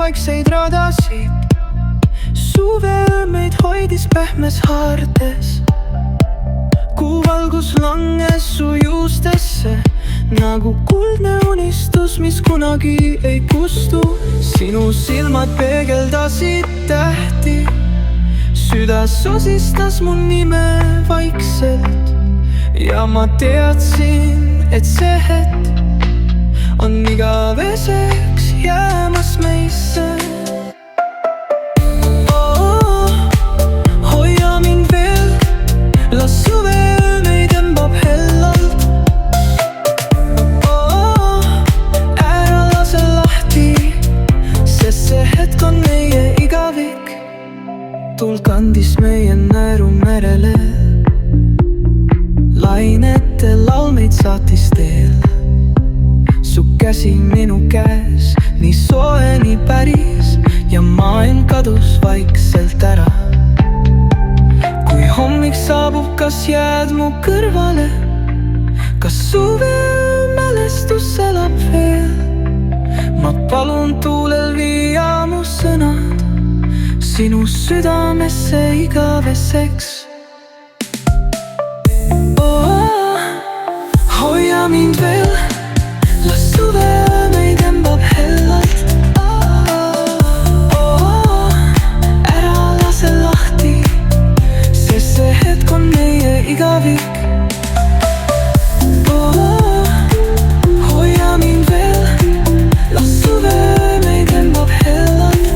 vaikseid radasid. Suveöö meid hoidis pehmes haardes. Kuu valgus langes su juustesse nagu kuldne unistus, mis kunagi ei kustu. Sinu silmad peegeldasid tähti, süda sosistas mu nime vaikselt. Ja ma teadsin, et see hetk on igaveseks jäämas meisse. Hoia mind veel, las suveöö meid tõmbab hellalt. Ära lase lahti, sest see hetk on meie igavik. Tuul kandis meie naeru merele, lainete laul meid saatis teel. Su käsi minu käes, nii soe, nii päris, ja maailm kadus vaikselt ära. Kui hommik saabub, kas jääd mu kõrvale? Kas suveöö mälestus elab veel? Ma palun tuulel viia mu sõnad sinu südamesse igaveseks. Hoia mind veel, las suveöö meid tõmbab hellalt. Ära lase lahti, sest see hetk on meie igavik. Hoia mind veel, las suveöö meid tõmbab hellalt.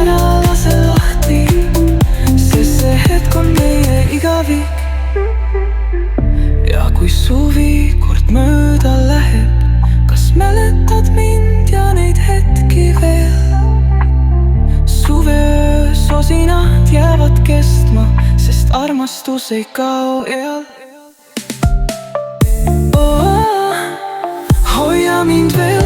Ära lase lahti, sest see hetk on meie igavik. Ja kui suvi kord mööda läheb, kas mäletad mind ja neid hetki veel? Suveöö sosinad jäävad kestma, sest armastus ei kao eal. Hoia mind veel.